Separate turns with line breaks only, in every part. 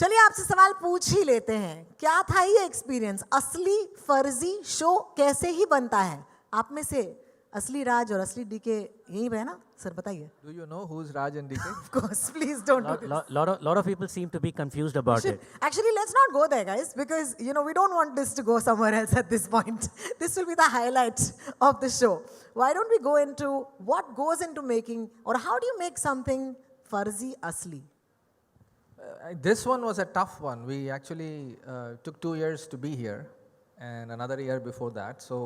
चलिए आपसे सवाल पूछ ही लेते हैं, क्या था ये एक्सपीरियंस? असली फर्जी शो कैसे ही बनता है? आप में से असली राज और असली डीके यही है ना? सर बताइए.
Do you know who's Raj and DK?
Of course, please don't do this.
Lot of people seem to be confused about it.
Actually, let's not go there, guys, because we don't want this to go somewhere else at this point. This will be the highlight of the show. Why don't we go into what goes into making, or how do you make something farzi asli?
This one was a tough one. We actually took 2 years to be here, and another year before that. So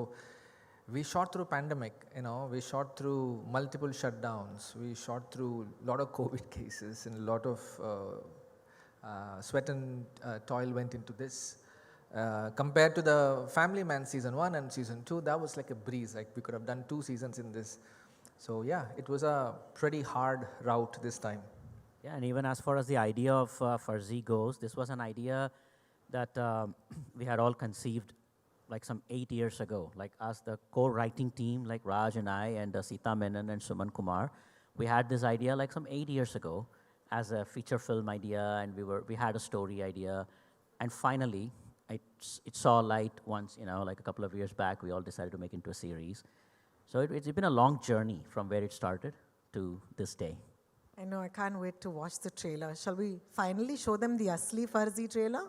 we shot through pandemic, we shot through multiple shutdowns. We shot through a lot of COVID cases, and a lot of sweat and toil went into this. Compared to the Family Man season 1 and season 2, that was like a breeze. Like we could have done 2 seasons in this. So yeah, it was a pretty hard route this time.
Yeah, and even as far as the idea of Farzi goes, this was an idea that we had all conceived like some 8 years ago. Like us, the core writing team, like Raj and I and Sita Menon and Suman Kumar, we had this idea like some 8 years ago as a feature film idea, and we had a story idea, and finally it saw light once, like a couple of years back. We all decided to make it into a series. So it's been a long journey from where it started to this day.
I know, I can't wait to watch the trailer. Shall we finally show them the Asli Farzi trailer?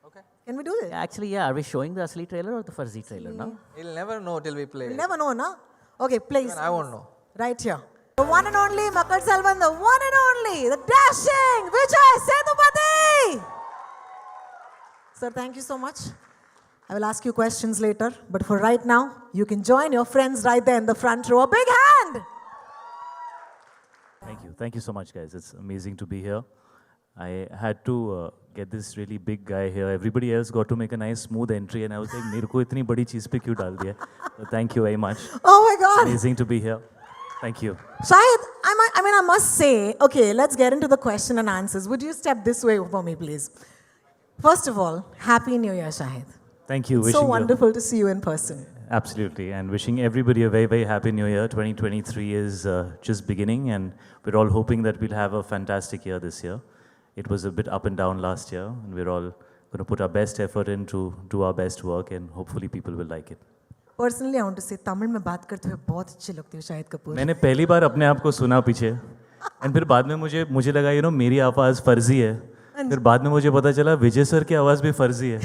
Okay.
Can we do this?
Actually, yeah. Are we showing the Asli trailer or the Farzi trailer now?
You'll never know till we play.
We'll never know, na? Okay, please.
Even I won't know.
Right here. The one and only Makar Selvan, the one and only, the dashing Vijay Sethupathi! Sir, thank you so much. I will ask you questions later, but for right now, you can join your friends right there in the front row. A big hand!
Thank you. Thank you so much, guys. It's amazing to be here. I had to get this really big guy here. Everybody else got to make a nice smooth entry, and I was like, "मेरे को इतनी बड़ी चीज़ पे क्यों डाल दिया?" So thank you very much.
Oh my God!
Amazing to be here. Thank you.
Shahid, I must say, okay, let's get into the question and answers. Would you step this way for me, please? First of all, Happy New Year, Shahid.
Thank you.
So wonderful to see you in person.
Absolutely, and wishing everybody a very, very happy New Year. 2023 is just beginning, and we're all hoping that we'll have a fantastic year this year. It was a bit up and down last year, and we're all going to put our best effort in to do our best work, and hopefully people will like it.
Personally, I want to say, Tamil में बात करते हुए बहुत अच्छे लगते हो शाहिद कपूर.
मैंने पहली बार अपने आप को सुना पीछे, and फिर बाद में मुझे लगा मेरी आवाज़ फर्जी है. फिर बाद में मुझे पता चला विजय सर की आवाज़ भी फर्जी है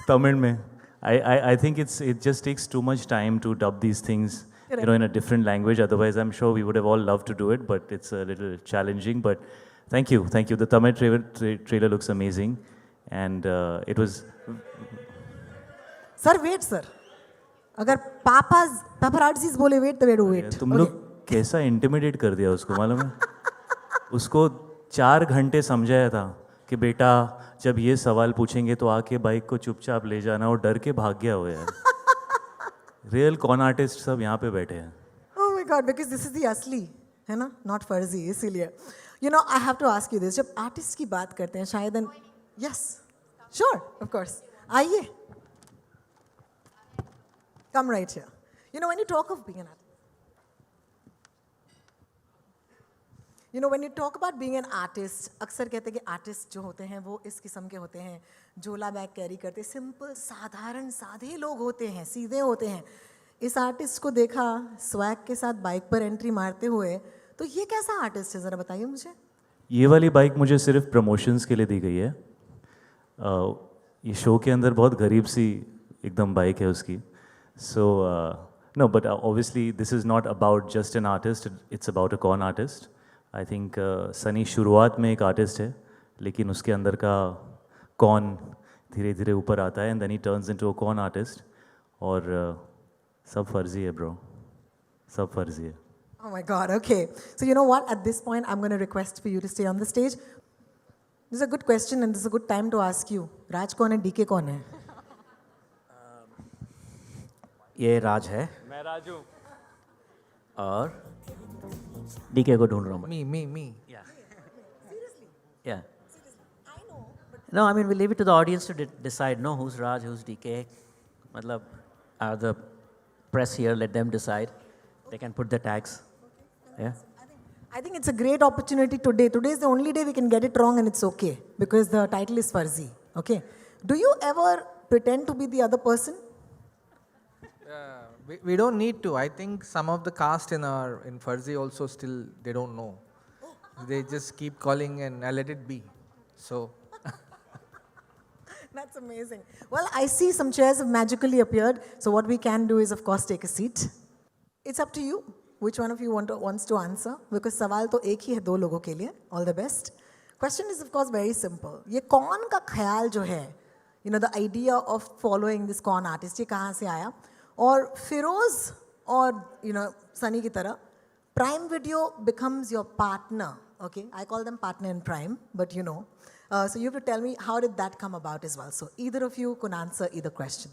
तमिल में. I think it just takes too much time to dub these things, in a different language. Otherwise, I'm sure we would have all loved to do it, but it's a little challenging. But thank you. The Tamil trailer looks amazing, and it was.
Sir, wait, sir. अगर paparazzi बोले wait, तो wait.
तुम लोग कैसा intimidate कर दिया उसको, मालूम है? उसको 4 घंटे समझाया था कि बेटा जब ये सवाल पूछेंगे तो आके बाइक को चुपचाप ले जाना, और डर के भाग गया हो यार. रियल कॉन आर्टिस्ट सब यहाँ पे बैठे हैं.
Oh my God, because this is the असली, है ना? Not फर्जी, इसीलिए. I have to ask you this. जब आर्टिस्ट की बात करते हैं शायद, yes, sure, of course. आइए. Come right here. When you talk of being an artist, when you talk about being an artist, अक्सर कहते हैं कि आर्टिस्ट जो होते हैं वो इस किस्म के होते हैं, झोला बैग कैरी करते, सिंपल साधारण साधे लोग होते हैं, सीधे होते हैं. इस आर्टिस्ट को देखा स्वैग के साथ बाइक पर एंट्री मारते हुए, तो ये कैसा आर्टिस्ट है, ज़रा बताइए मुझे.
ये वाली बाइक मुझे सिर्फ प्रमोशंस के लिए दी गई है. ये शो के अंदर बहुत गरीब सी एकदम बाइक है उसकी. So no, but obviously this is not about just an artist. It's about a con artist. I think Sunny शुरुआत में एक आर्टिस्ट है, लेकिन उसके अंदर का कौन धीरे धीरे ऊपर आता है, and then he turns into a con artist. और सब फर्जी है bro, सब फर्जी है.
Oh my God, okay. So you know what? At this point, I'm going to request for you to stay on the stage. This is a good question, and this is a good time to ask you. Raj कौन है, DK कौन है?
ये राज है.
मैं राजू.
और DK को ढूंढ रहा हूँ.
Me.
Yeah. Seriously? Yeah. I know. No, I mean we leave it to the audience to decide. No, who's Raj, who's DK. मतलब, the press here, let them decide. They can put the tags. Yeah.
I think it's a great opportunity today. Today is the only day we can get it wrong and it's okay because the title is Farzi. Okay. Do you ever pretend to be the other person?
We don't need to. I think some of the cast in Farzi also still they don't know. They just keep calling and I let it be. So
That's amazing. Well, I see some chairs have magically appeared. So what we can do is, of course, take a seat. It's up to you. Which one of you wants to answer? Because सवाल तो एक ही है दो लोगों के लिए. All the best. Question is, of course, very simple. ये कौन का ख्याल जो है, you know, the idea of following this कौन artist, ये कहाँ से आया? और फिरोज और, you know, सनी की तरह, Prime Video becomes your partner. Okay, I call them partner in crime, but you know. So you have to tell me how did that come about as well. So either of you can answer either question.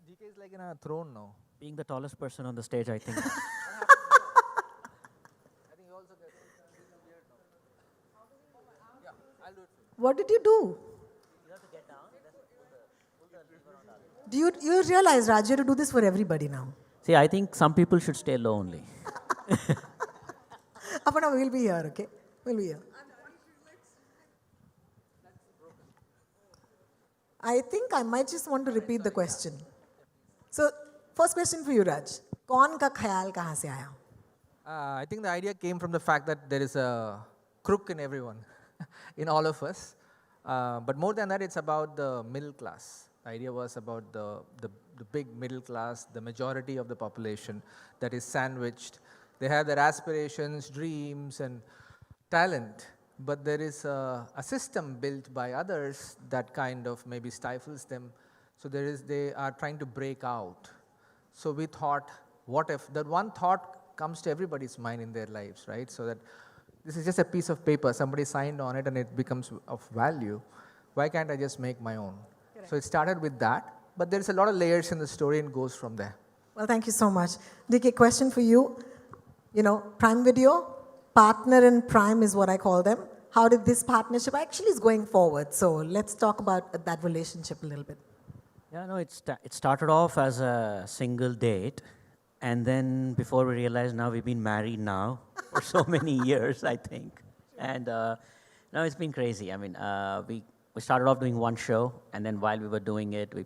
DK is like in a throne now.
Being the tallest person on the stage, I think.
What did you do? Do you realize, Raj, you have to do this for everybody now?
See, I think some people should stay low only.
Apana, we'll be here, okay? We'll be here. I think I might just want to repeat the question. So, first question for you, Raj. कौन का ख्याल कहाँ से आया?
I think the idea came from the fact that there is a crook in everyone, in all of us. But more than that, it's about the middle class. The idea was about the big middle class, the majority of the population that is sandwiched. They have their aspirations, dreams, and talent, but there is a system built by others that kind of maybe stifles them. So they are trying to break out. So we thought, what if that one thought comes to everybody's mind in their lives, right? So that this is just a piece of paper, somebody signed on it and it becomes of value. Why can't I just make my own? Correct. So it started with that, but there's a lot of layers in the story and goes from there.
Well, thank you so much. DK, question for you. You know, Prime Video, partner in Prime is what I call them. How did this partnership actually is going forward? So let's talk about that relationship a little bit.
Yeah, no, it started off as a single date. And then before we realized, now we've been married now for so many years, I think. And no, it's been crazy. I mean, we started off doing one show, and then while we were doing it, we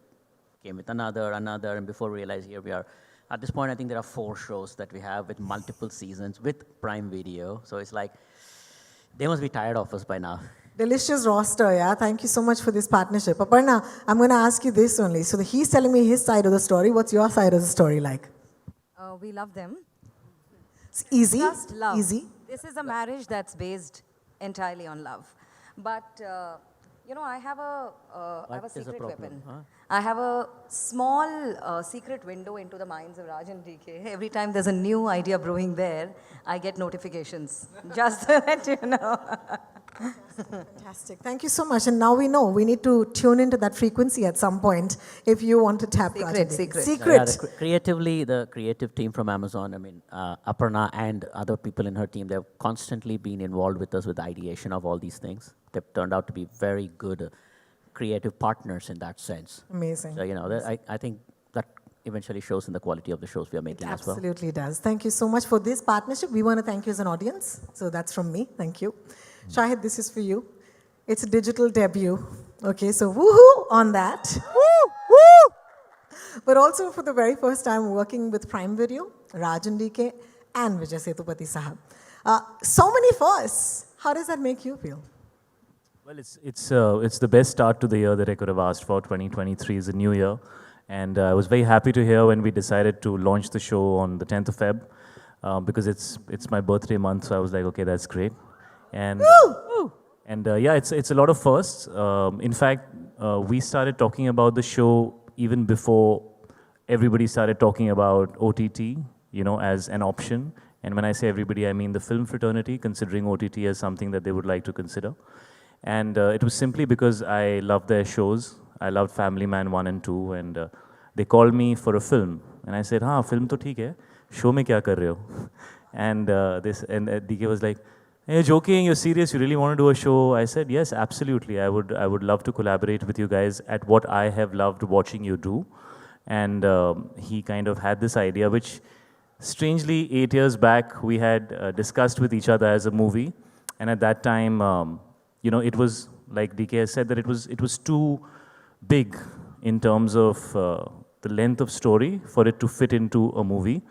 came with another, and before we realized, here we are. At this point, I think there are 4 shows that we have with multiple seasons with Prime Video. So it's like, they must be tired of us by now.
Delicious roster, yeah. Thank you so much for this partnership. Aparna, I'm going to ask you this only. So he's telling me his side of the story. What's your side of the story like?
We love them.
It's easy.
Just love.
Easy.
This is a marriage that's based entirely on love. But, you know, I have a secret weapon.
Huh?
I have a small secret window into the minds of Raj and DK. Every time there's a new idea brewing there, I get notifications. Just to let you know.
Fantastic. Thank you so much. And now we know we need to tune into that frequency at some point if you want to tap Raj and DK.
Secret.
Yeah, creatively, the creative team from Amazon, I mean, Aparna and other people in her team, they've constantly been involved with us with the ideation of all these things. They've turned out to be very good creative partners in that sense.
Amazing.
So, you know, I think that eventually shows in the quality of the shows we are making as well.
Absolutely does. Thank you so much for this partnership. We want to thank you as an audience. So that's from me. Thank you. Shahid, this is for you. It's a digital debut. Okay, so woohoo on that. Woo! Woo! But also for the very first time working with Prime Video, Raj and DK, and Vijay Sethupathi Sahab. So many firsts. How does that make you feel?
Well, it's the best start to the year that I could have asked for. 2023 is a new year. And I was very happy to hear when we decided to launch the show on the 10th of Feb, because it's my birthday month, so I was like, okay, that's great. And yeah, it's a lot of firsts. In fact, we started talking about the show even before everybody started talking about OTT, you know, as an option. And when I say everybody, I mean the film fraternity, considering OTT as something that they would like to consider. And it was simply because I loved their shows. I loved Family Man 1 and 2, and they called me for a film. And I said, हाँ, film तो ठीक है, show में क्या कर रहे हो? And DK was like, And you're joking, you're serious, you really want to do a show? I said, yes, absolutely. I would love to collaborate with you guys at what I have loved watching you do. And he kind of had this idea, which strangely 8 years back we had discussed with each other as a movie. And at that time, you know, it was, like DK has said, that it was too big in terms of the length of story for it to fit into a movie.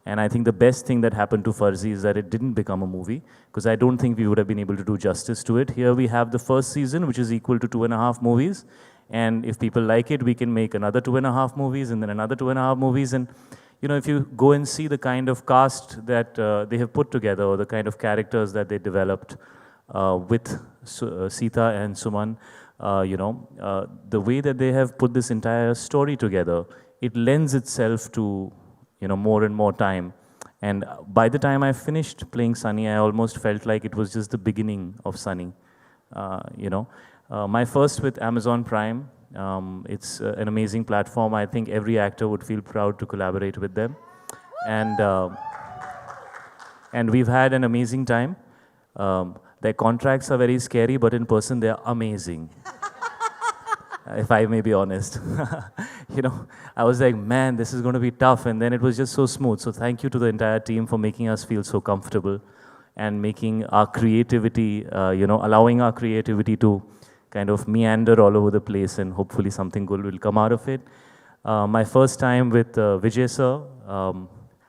And I think the best thing that happened to Farzi is that it didn't become a movie, because I don't think we would have been able to do justice to it. Here we have the first season, which is equal to 2.5 movies. And if people like it, we can make another 2.5 movies and then another 2.5 movies. And, you know, if you go and see the kind of cast that they have put together, or the kind of characters that they developed with Sita and Suman, you know, the way that they have put this entire story together, it lends itself to, you know, more and more time. And by the time I finished playing Sunny, I almost felt like it was just the beginning of Sunny. You know, my first with Amazon Prime, it's an amazing platform. I think every actor would feel proud to collaborate with them. And we've had an amazing time. Their contracts are very scary, but in person they're amazing. If I may be honest. You know, I was like, man, this is going to be tough. And then it was just so smooth. So thank you to the entire team for making us feel so comfortable and making our creativity, you know, allowing our creativity to kind of meander all over the place, and hopefully something good will come out of it. My first time with Vijay sir,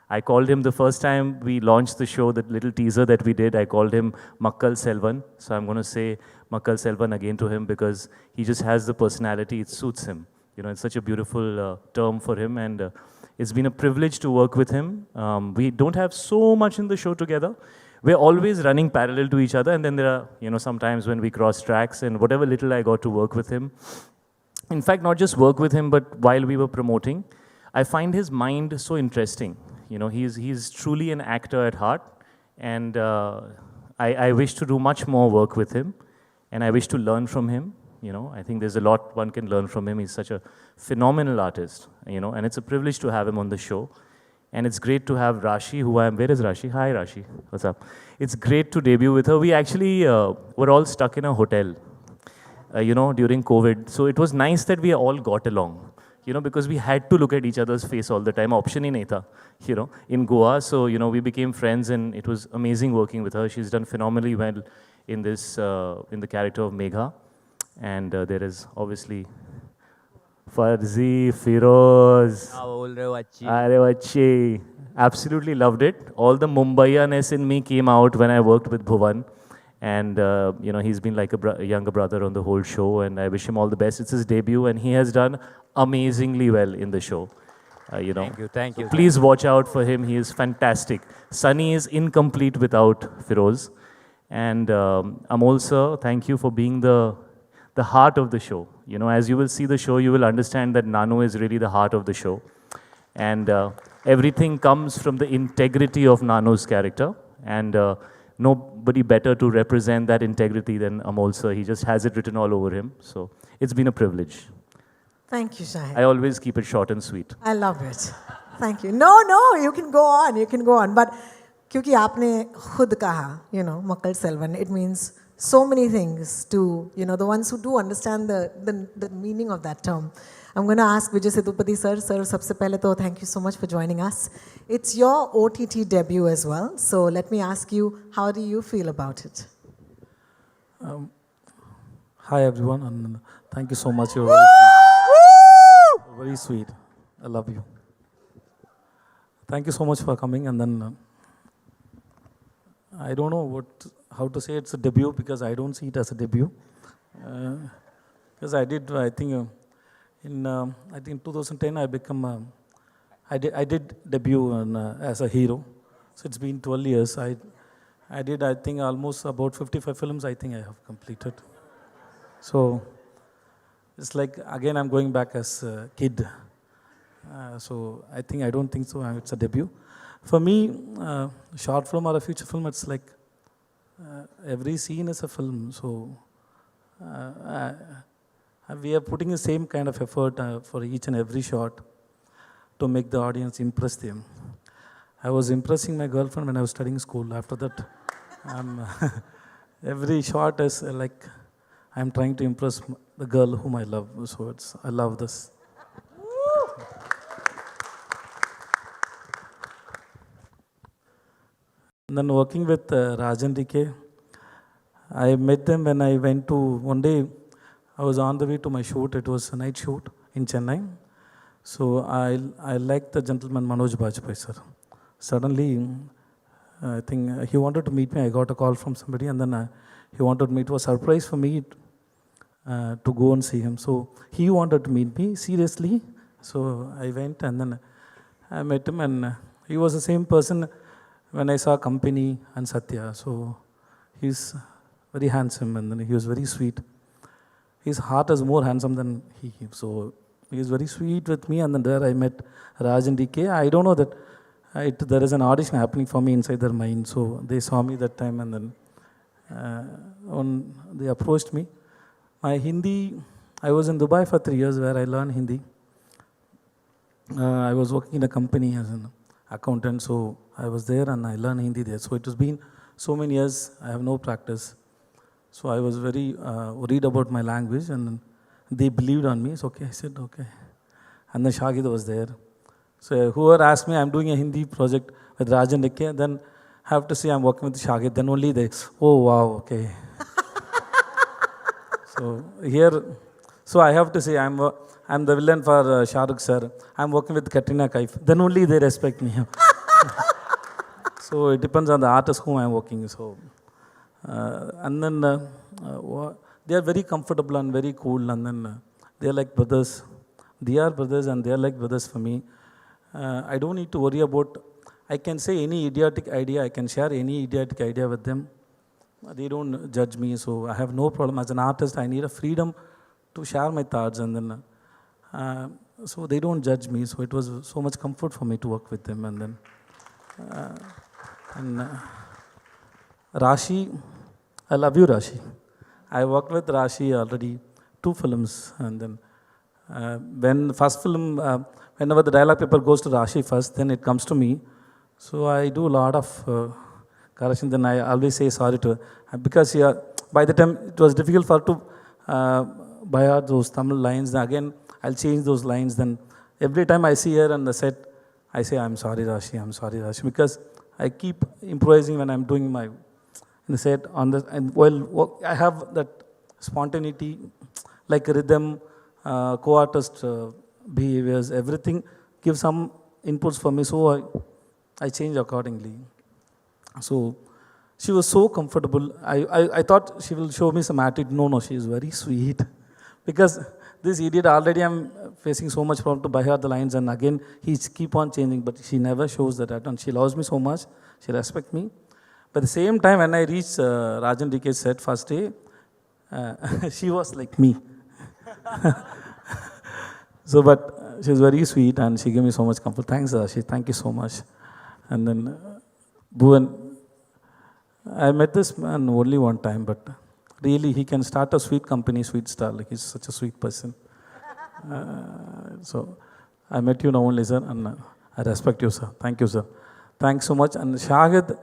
I called him the first time we launched the show, that little teaser that we did, I called him Makkal Selvan. So I'm going to say Makkal Selvan again to him, because he just has the personality, it suits him. You know, it's such a beautiful term for him, and it's been a privilege to work with him. We don't have so much in the show together. We're always running parallel to each other, and then there are, you know, sometimes when we cross tracks, and whatever little I got to work with him. In fact, not just work with him, but while we were promoting, I find his mind so interesting. You know, he's truly an actor at heart, and I wish to do much more work with him, and I wish to learn from him. You know, I think there's a lot one can learn from him. He's such a phenomenal artist, you know, and it's a privilege to have him on the show. And it's great to have Raashi, where is Raashi? Hi Raashi, what's up? It's great to debut with her. We actually were all stuck in a hotel, you know, during COVID. So it was nice that we all got along, you know, because we had to look at each other's face all the time. Option hi nahi tha, you know, in Goa. So, you know, we became friends, and it was amazing working with her. She's done phenomenally well in this, in the character of Megha. And there is obviously Farzi, Firoz. Arey absolutely loved it. All the Mumbaiya-ness in me came out when I worked with Bhuvan. And, you know, he's been like a younger brother on the whole show, and I wish him all the best. It's his debut, and he has done amazingly well in the show. You know.
Thank you.
Please watch out for him. He is fantastic. Sunny is incomplete without Firoz. And Amol sir, thank you for being the heart of the show. You know, as you will see the show, you will understand that Nano is really the heart of the show. And everything comes from the integrity of Nano's character. And nobody better to represent that integrity than Amol sir. He just has it written all over him. So it's been a privilege.
Thank you, Shahid.
I always keep it short and sweet.
I love it. Thank you. No, you can go on. But क्योंकि आपने खुद कहा, you know, Makkal Selvan, it means so many things to, you know, the ones who do understand the meaning of that term. I'm going to ask Vijay Sethupathi sir. Sir, sabse pehle to thank you so much for joining us. It's your OTT debut as well. So let me ask you, how do you feel about it?
Hi everyone, and thank you so much. You're very sweet. I love you. Thank you so much for coming. And then I don't know how to say it's a debut, because I don't see it as a debut. Because I think in 2010 I did debut as a hero. So it's been 12 years. I think almost about 55 films I think I have completed. So it's like, again, I'm going back as a kid. So I don't think so. It's a debut. For me, short film or a feature film, it's like every scene is a film. So we are putting the same kind of effort for each and every shot to make the audience impress them. I was impressing my girlfriend when I was studying school. After that, I'm every shot is like I'm trying to impress the girl whom I love. So I love this. And then working with Rajan DK, I met them when I went to, one day I was on the way to my shoot. It was a night shoot in Chennai. So I liked the gentleman Manoj Bajpayee, sir. Suddenly, I think he wanted to meet me. I got a call from somebody, and then he wanted me. It was a surprise for me to go and see him. So he wanted to meet me seriously. So I went, and then I met him, and he was the same person when I saw Company and Satya. So he's very handsome, and then he was very sweet. His heart is more handsome than he. So he is very sweet with me, and then there I met Raj and DK. I don't know that there is an audition happening for me inside their mind. So they saw me that time, and then when they approached me. My Hindi, I was in Dubai for 3 years where I learned Hindi. I was working in a company as an accountant, so I was there and I learned Hindi there. So it has been so many years, I have no practice. So I was very worried about my language, and they believed on me. So okay, I said okay. And then Shahid was there. So whoever asked me, I'm doing a Hindi project with Rajan Nikke, then I have to say I'm working with Shahid. Then only they, oh wow, okay. So here, so I have to say I'm the villain for Shah Rukh sir. I'm working with Katrina Kaif. Then only they respect me. So it depends on the artist whom I'm working. So and then they are very comfortable and very cool, and then they are like brothers. They are brothers, and they are like brothers for me. I don't need to worry about. I can say any idiotic idea. I can share any idiotic idea with them. They don't judge me, so I have no problem. As an artist, I need a freedom to share my thoughts, and then so they don't judge me. So it was so much comfort for me to work with them, and then Raashi, I love you, Raashi. I worked with Raashi already 2 films, and then when first film, whenever the dialogue paper goes to Raashi first, then it comes to me. So I do a lot of correction. Then I always say sorry to her because by the time it was difficult for her to buy out those Tamil lines. Then again, I'll change those lines. Then every time I see her on the set, I say, I'm sorry, Raashi, because I keep improvising when I'm doing my in the set on the and while I have that spontaneity, like rhythm, co-artist behaviors, everything gives some inputs for me. So I change accordingly. So she was so comfortable. I thought she will show me some attitude. No, she is very sweet. Because this idiot already I'm facing so much problem to buy her the lines, and again he's keep on changing, but she never shows that attitude. She loves me so much. She respects me. But at the same time, when I reached Rajan DK's set first day, she was like me. So, but she was very sweet, and she gave me so much comfort. Thanks, Raashi. Thank you so much. And then Bhuvan, I met this man only one time, but really he can start a sweet company, sweet star. Like he's such a sweet person. So I met you now only, sir, and I respect you, sir. Thank you, sir. Thanks so much. And Shahid,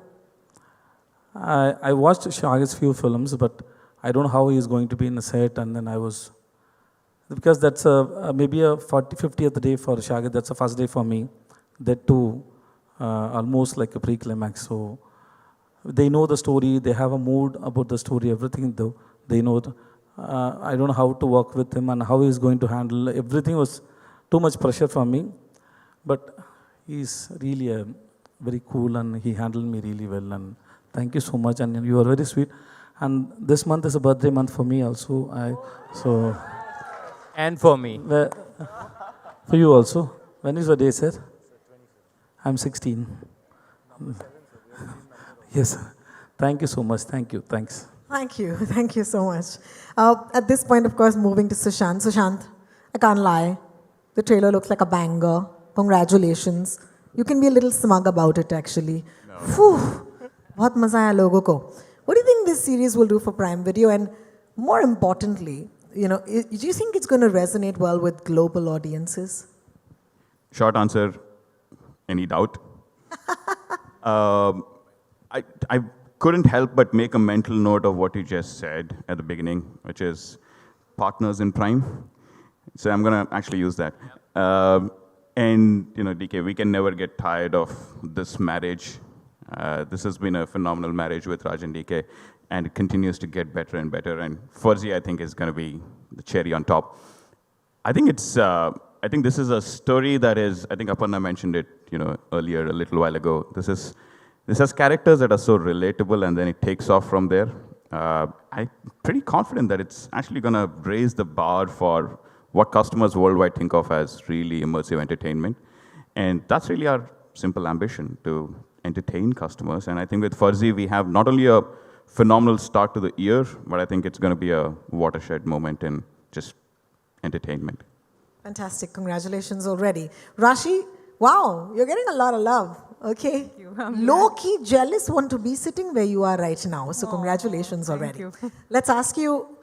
I watched Shahid's few films, but I don't know how he is going to be in the set. And then I was, because that's maybe a 50th day for Shahid. That's the first day for me. That too, almost like a pre-climax. So they know the story. They have a mood about the story. Everything though they know. I don't know how to work with him and how he's going to handle. Everything was too much pressure for me. But he's really very cool, and he handled me really well. And thank you so much. And you are very sweet. And this month is a birthday month for me also.
And for me.
For you also. When is your day, sir? I'm 16. Yes. Thank you so much. Thank you. Thanks.
Thank you. Thank you so much. At this point, of course, moving to Sushant. Sushant, I can't lie. The trailer looks like a banger. Congratulations. You can be a little smug about it, actually. Phew. बहुत मजा आया लोगों को. What do you think this series will do for Prime Video? And more importantly, do you think it's going to resonate well with global audiences?
Short answer, any doubt? I
couldn't help but make a mental note of what you just said at the beginning, which is partners in crime. So I'm going to actually use that. And, you know, DK, we can never get tired of this marriage. This has been a phenomenal marriage with Raj and DK, and it continues to get better and better. And Farzi, I think, is going to be the cherry on top. I think it's, I think this is a story that is, I think Aparna mentioned it, you know, earlier, a little while ago. This has characters that are so relatable, and then it takes off from there. I'm pretty confident that it's actually going to raise the bar for what customers worldwide think of as really immersive entertainment. And that's really our simple ambition, to entertain customers. And I think with Farzi, we have not only a phenomenal start to the year, but I think it's going to be a watershed moment in just entertainment.
Fantastic. Congratulations already. Raashi, wow, you're getting a lot of love. Okay. Low-key jealous want to be sitting where you are right now. So congratulations already.
you.
Let's ask you,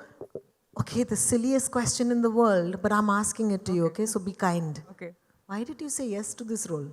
okay, the silliest question in the world, but I'm asking it to you, okay? So be kind.
Okay.
Why did you say yes to this role?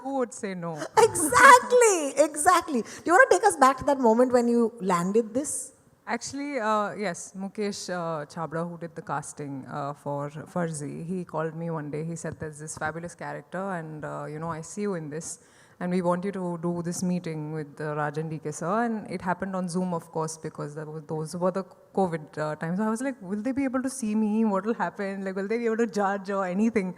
Who would say no?
Exactly, exactly. Do you want to take us back to that moment when you landed this?
Actually, yes, Mukesh Chabra, who did the casting for Farzi, he called me one day. He said, there's this fabulous character, and you know, I see you in this, and we want you to do this meeting with Raj and DK sir. And it happened on Zoom, of course, because those were the COVID times. So I was like, will they be able to see me? What will happen? Like, will they be able to judge or anything?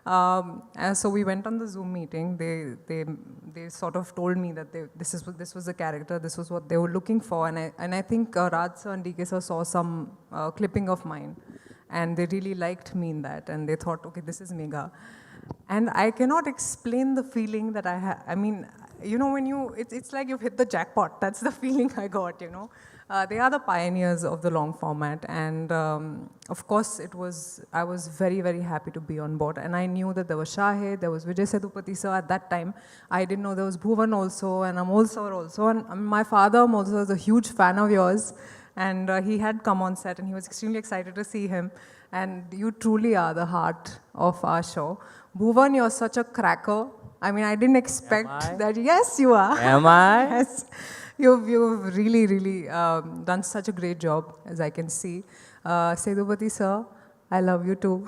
So we went on the Zoom meeting. They sort of told me that this was the character, this was what they were looking for, and I think Raj sir and DK sir saw some clipping of mine, and they really liked me in that, and they thought, okay, this is Megha. And I cannot explain the feeling that I had. I mean, you know, when it's like you've hit the jackpot. That's the feeling I got, you know. They are the pioneers of the long format, and of course I was very, very happy to be on board. And I knew that there was Shahid, there was Vijay Sethupathi sir at that time. I didn't know there was Bhuvan also, and Amol sir also. And my father also is a huge fan of yours, and he had come on set, and he was extremely excited to see him. And you truly are the heart of our show. Bhuvan, you're such a cracker. I mean, I didn't expect that. Yes, you are.
Am I?
Yes. You've really, really done such a great job, as I can see. Sethupathi sir, I love you too.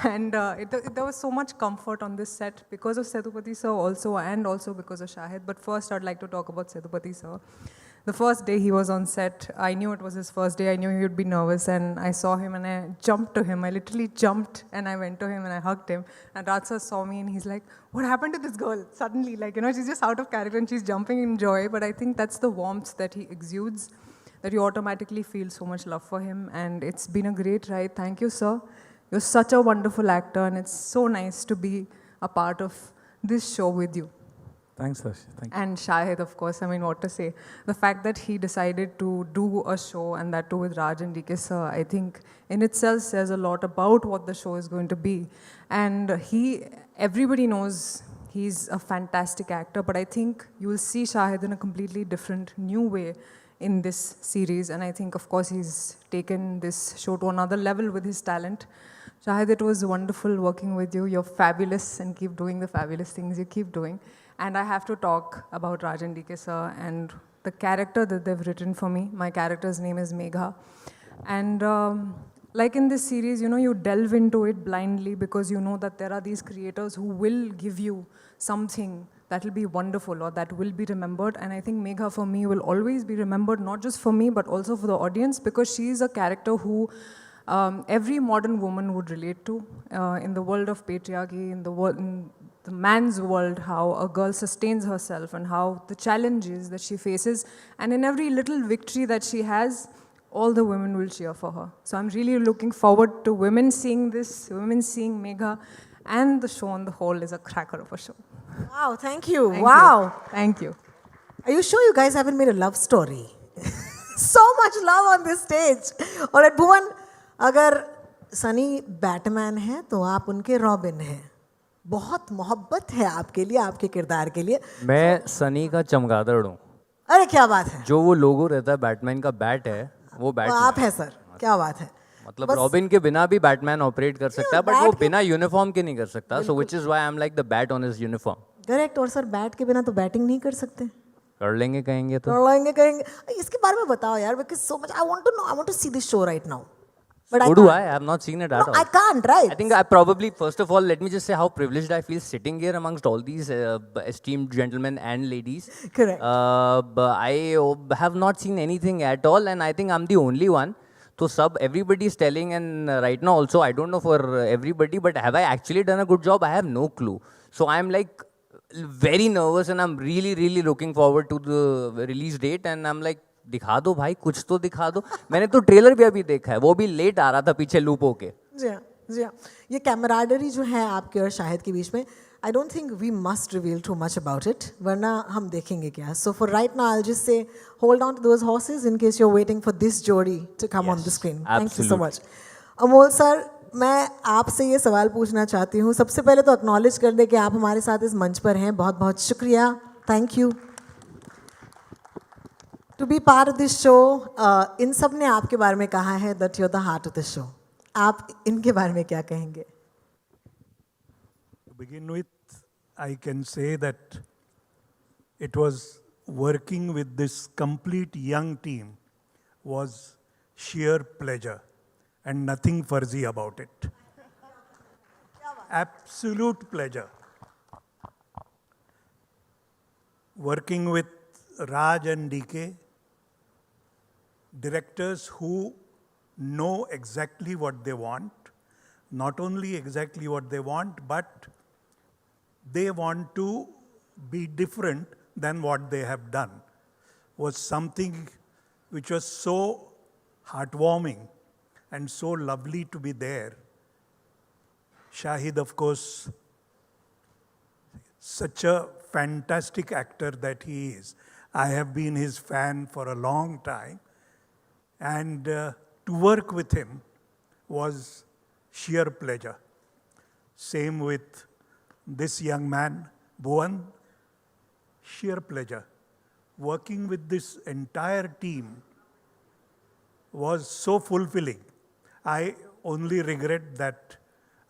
And there was so much comfort on this set because of Sethupathi sir also, and also because of Shahid. But first, I'd like to talk about Sethupathi sir. The first day he was on set, I knew it was his first day. I knew he would be nervous, and I saw him and I jumped to him. I literally jumped and I went to him and I hugged him. And Raj sir saw me and he's like, what happened to this girl? Suddenly, like, you know, she's just out of character and she's jumping in joy. But I think that's the warmth that he exudes, that you automatically feel so much love for him. And it's been a great ride. Thank you, sir. You're such a wonderful actor, and it's so nice to be a part of this show with you.
Thanks, Raashi. Thank you.
And Shahid, of course, I mean, what to say. The fact that he decided to do a show, and that too with Raj and DK sir, I think in itself says a lot about what the show is going to be. And everybody knows he's a fantastic actor, but I think you will see Shahid in a completely different, new way in this series. And I think, of course, he's taken this show to another level with his talent. Shahid, it was wonderful working with you. You're fabulous, and keep doing the fabulous things you keep doing. And I have to talk about Raj and DK sir and the character that they've written for me. My character's name is Megha. And like in this series, you know, you delve into it blindly because you know that there are these creators who will give you something that will be wonderful or that will be remembered. And I think Megha for me will always be remembered, not just for me, but also for the audience, because she is a character who every modern woman would relate to in the world of patriarchy, in the man's world, how a girl sustains herself and how the challenges that she faces. And in every little victory that she has, all the women will cheer for her. So I'm really looking forward to women seeing this, women seeing Megha, and the show on the whole is a cracker of a show.
Wow, thank you.
Thank
wow.
you. Thank you.
Are you sure you guys haven't made a love story? So much love on this stage. All right, Bhuvan, अगर Sunny Batman है तो आप उनके robin हैं. बहुत मोहब्बत है आपके लिए, आपके किरदार के लिए.
मैं सनी का चमगादड़ हूँ.
अरे क्या बात है.
जो वो लोगो रहता है बैटमैन का, बैट है वो बैट
आप है सर. क्या बात है.
मतलब रॉबिन के बिना भी बैटमैन ऑपरेट कर सकता है, बट वो बिना यूनिफॉर्म के नहीं कर सकता. So which is why I am like the bat on his uniform.
Correct. और सर बैट के बिना तो बैटिंग नहीं कर सकते.
कर लेंगे कहेंगे तो.
कर लेंगे कहेंगे इसके बारे में बताओ यार because so much I want to know I want to see this show right now but
So
I
do
can't.
I. I have not seen it
No,
at all.
I can't, right?
I think I probably, first of all, let me just say how privileged I feel sitting here amongst all these esteemed gentlemen and ladies.
Correct.
But I have not seen anything at all, and I think I'm the only one. So everybody is telling, and right now also, I don't know for everybody, but have I actually done a good job? I have no clue. So I'm like very nervous, and I'm really, really looking forward to the release date, and I'm like, दिखा दो भाई कुछ तो दिखा दो. मैंने तो trailer भी अभी देखा है, वो भी लेट आ रहा था पीछे लूप होके.
जी हाँ जी हाँ ये कैमराडरी जो है आपके और शाहिद के बीच में I don't think we must reveal too much about it वरना हम देखेंगे क्या so for right now I will just say hold on to those horses in case you are waiting for this जोड़ी to come on the screen thank you so much Amol sir मैं आपसे ये सवाल पूछना चाहती हूँ सबसे पहले तो एक्नॉलेज कर दे कि आप हमारे साथ इस मंच पर हैं बहुत बहुत शुक्रिया thank you to be part of this show इन सब ने आपके बारे में कहा है that you are the heart of the show आप इनके बारे में क्या कहेंगे
To begin with, I can say that it was working with this complete young team was sheer pleasure and nothing Farzi about it. Absolute pleasure. Working with Raj and DK, directors who know exactly what they want, not only exactly what they want, but they want to be different than what they have done, was something which was so heartwarming and so lovely to be there. Shahid, of course, such a fantastic actor that he is. I have been his fan for a long time. And to work with him was sheer pleasure. Same with this young man, Bhuvan, sheer pleasure. Working with this entire team was so fulfilling. I only regret that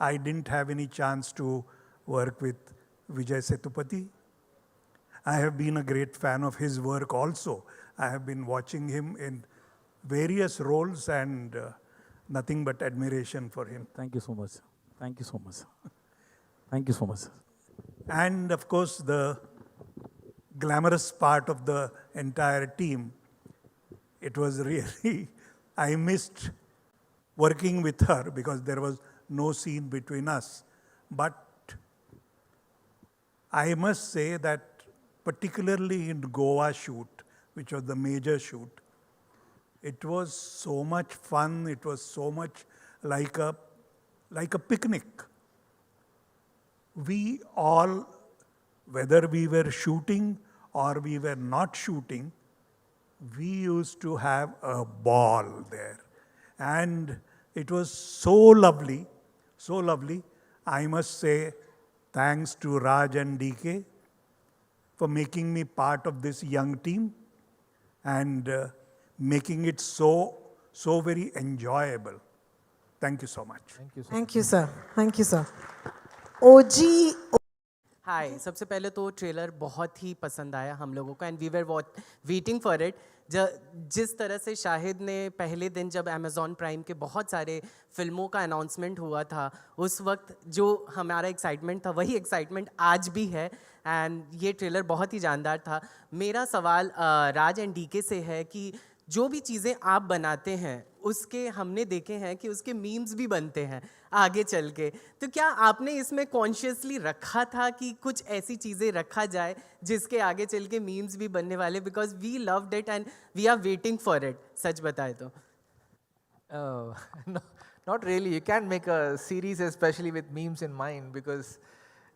I didn't have any chance to work with Vijay Sethupathi. I have been a great fan of his work also. I have been watching him in various roles and nothing but admiration for him.
Thank you so much. Thank you so much. Thank you so much.
And of course, the glamorous part of the entire team, it was really, I missed working with her because there was no scene between us. But I must say that particularly in Goa shoot, which was the major shoot, it was so much fun, it was so much like a picnic. We all, whether we were shooting or we were not shooting, we used to have a ball there. And it was so lovely, so lovely. I must say thanks to Raj and DK for making me part of this young team and making it so very enjoyable. Thank you so much.
Thank you sir thank you sir ओजी
hi सबसे पहले तो trailer बहुत ही पसंद आया हम लोगों को and we were waiting for it जिस तरह से शाहिद ने पहले दिन जब अमेज़ॉन प्राइम के बहुत सारे फिल्मों का अनाउंसमेंट हुआ था उस वक्त जो हमारा एक्साइटमेंट था वही एक्साइटमेंट आज भी है एंड ये ट्रेलर बहुत ही जानदार था मेरा सवाल राज एंड डीके से है कि जो भी चीज़ें आप बनाते हैं उसके हमने देखे हैं कि उसके मीम्स भी बनते हैं आगे चल के तो क्या आपने इसमें कॉन्शियसली रखा था कि कुछ ऐसी चीज़ें रखा जाए जिसके आगे चल के मीम्स भी बनने वाले because we loved it and we are waiting for it सच बताए तो
No, not really. You can't make a series especially with memes in mind because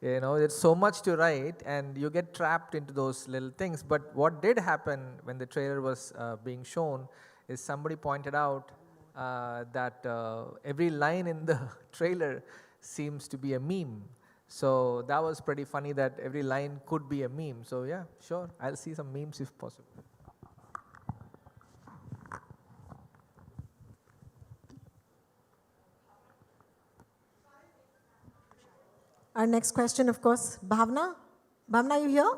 there's so much to write and you get trapped into those little things. But what did happen when the trailer was being shown is somebody pointed out that every line in the trailer seems to be a meme. So that was pretty funny that every line could be a meme. So yeah, sure, I'll see some memes if possible.
Our next question, of course, Bhavna. Bhavna, you here?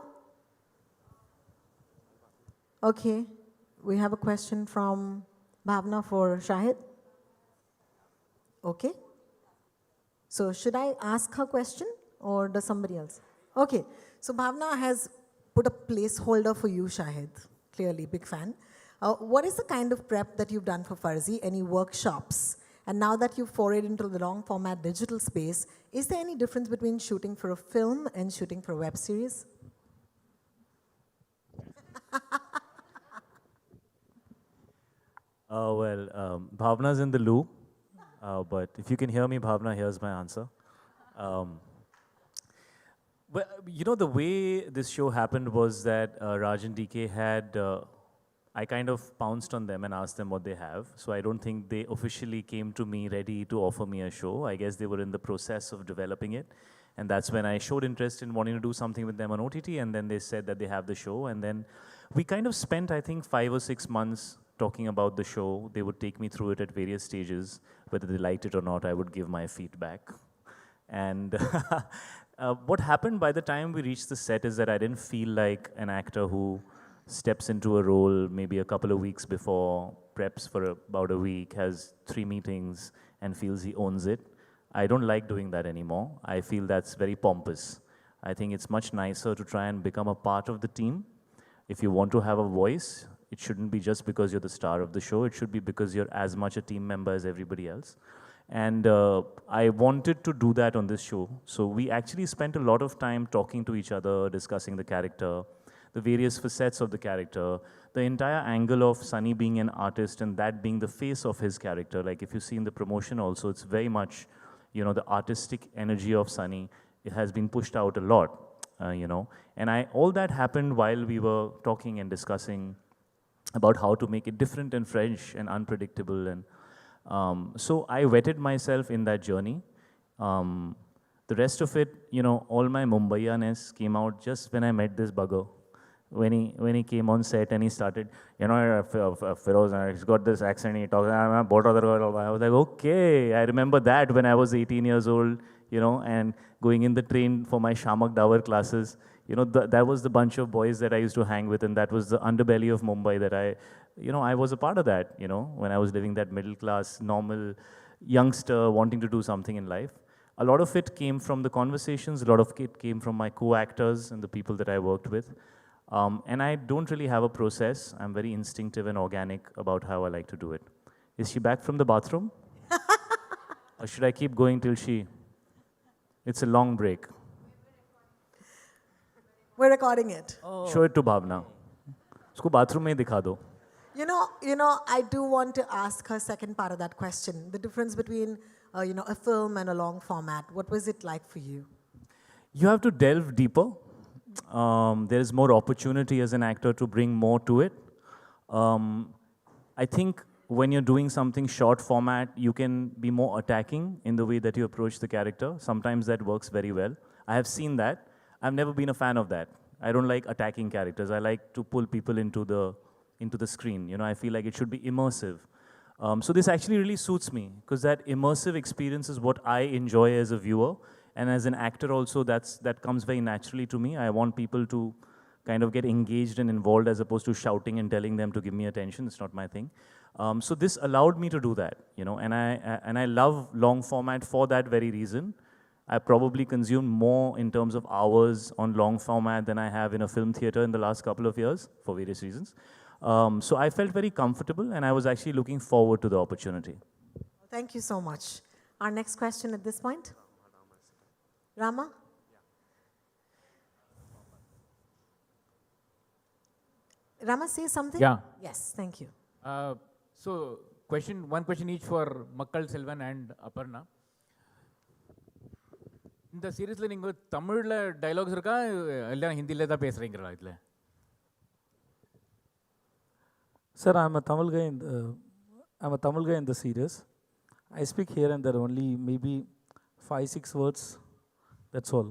Okay, we have a question from Bhavna for Shahid. Okay. So should I ask her question or does somebody else? Okay, so Bhavna has put a placeholder for you, Shahid. Clearly, big fan. What is the kind of prep that you've done for Farzi? Any workshops? And now that you've forayed into the long format digital space, is there any difference between shooting for a film and shooting for a web series?
Bhavna's in the loop, but if you can hear me, Bhavna, here's my answer. Well, you know, the way this show happened was that Raj and DK had, I kind of pounced on them and asked them what they have. So I don't think they officially came to me ready to offer me a show. I guess they were in the process of developing it. And that's when I showed interest in wanting to do something with them on OTT. And then they said that they have the show. And then we kind of spent, I think, 5 or 6 months talking about the show. They would take me through it at various stages. Whether they liked it or not, I would give my feedback. And what happened by the time we reached the set is that I didn't feel like an actor who steps into a role maybe a couple of weeks before, preps for about a week, has 3 meetings, and feels he owns it. I don't like doing that anymore. I feel that's very pompous. I think it's much nicer to try and become a part of the team. If you want to have a voice, it shouldn't be just because you're the star of the show. It should be because you're as much a team member as everybody else. And I wanted to do that on this show. So we actually spent a lot of time talking to each other, discussing the character, the various facets of the character, the entire angle of Sunny being an artist and that being the face of his character. Like if you see in the promotion also, it's very much, you know, the artistic energy of Sunny. It has been pushed out a lot, you know. And all that happened while we were talking and discussing about how to make it different and fresh and unpredictable. And so I wetted myself in that journey. The rest of it, you know, all my Mumbaiya-ness came out just when I met this bugger. When he came on set and he started, you know, Feroz, he's got this accent, he talks, I was like, okay, I remember that when I was 18 years old, you know, and going in the train for my Shamak Dawar classes, you know, that was the bunch of boys that I used to hang with, and that was the underbelly of Mumbai that I was a part of that, you know, when I was living that middle class, normal youngster wanting to do something in life. A lot of it came from the conversations, a lot of it came from my co-actors and the people that I worked with. And I don't really have a process. I'm very instinctive and organic about how I like to do it. Is she back from the bathroom? Or should I keep going till she... It's a long break.
We're recording it.
Show it to Bhavna. Usko bathroom mein dikha do.
You know, I do want to ask her second part of that question. The difference between, a film and a long format. What was it like for you?
You have to delve deeper. There is more opportunity as an actor to bring more to it. I think when you're doing something short format, you can be more attacking in the way that you approach the character. Sometimes that works very well. I have seen that. I've never been a fan of that. I don't like attacking characters. I like to pull people into the screen. You know, I feel like it should be immersive. So this actually really suits me because that immersive experience is what I enjoy as a viewer. And as an actor also, that comes very naturally to me. I want people to kind of get engaged and involved as opposed to shouting and telling them to give me attention. It's not my thing. So this allowed me to do that, you know, and I love long format for that very reason. I probably consumed more in terms of hours on long format than I have in a film theater in the last couple of years for various reasons. So I felt very comfortable and I was actually looking forward to the opportunity.
Thank you so much. Our next question at this point. Rama? Rama, say something?
Yeah.
Yes, thank you.
So, one question each for Makkal Selvan and Aparna. இந்த சீரீஸ்ல நீங்க தமிழ்ல dialogues இருக்கா இல்ல ஹிந்தில தான் பேசுறீங்களா இதுல?
Sir, I'm a Tamil guy in the series. I speak here and there only maybe 5-6 words. That's all.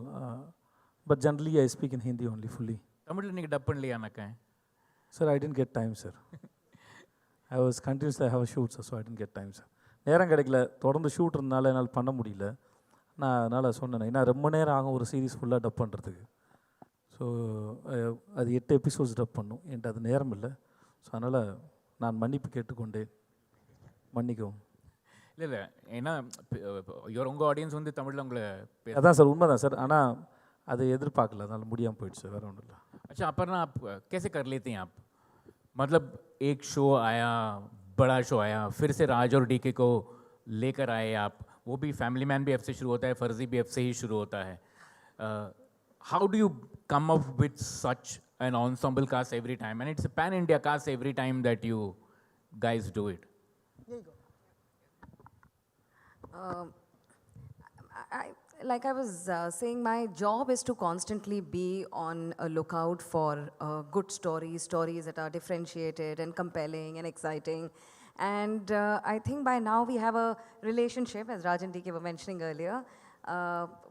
But generally I speak in Hindi only fully.
தமிழ்ல நீங்க டப் பண்ணலையா அண்ணா?
Sir, I didn't get time, sir. I was continuously I have a shoot, sir, so I didn't get time, sir. நேரம் கிடைக்கல, தொடர்ந்து shoot இருந்தனால என்னால் பண்ண முடியல. நான் அதனால் சொன்னேன், ஏன்னா ரொம்ப நேரம் ஆகும் ஒரு சீரீஸ் ஃபுல்லாக டப் பண்ணுறதுக்கு. ஸோ ஸோ அது 8 எபிசோட்ஸ் டப் பண்ணும் என்கிட்ட அது நேரம் இல்லை. ஸோ அதனால் நான் மன்னிப்பு கேட்டுக்கொண்டேன். மன்னிக்கவும்.
இல்லை இல்லை, ஏன்னா உங்கள் ஆடியன்ஸ் வந்து தமிழில் உங்களை
அதான் சார், உண்மை தான் சார். ஆனால் அதை எதிர்பார்க்கல, அதனால் முடியாமல் போயிடுச்சு சார், வேறு ஒன்றும் இல்லை.
अच्छा अपर्णा, आप कैसे कर लेते हैं आप? मतलब एक शो आया, बड़ा शो आया, फिर से राज और डीके को लेकर आए आप. वो भी फैमिली मैन भी एफ से शुरू होता है, फर्जी भी एफ से ही शुरू होता है. How do you come up with such an ensemble cast every time? And it's a pan India cast every time that you guys do it.
Like I was saying, my job is to constantly be on a lookout for good stories that are differentiated and compelling and exciting. And I think by now we have a relationship, as Raj and DK were mentioning earlier.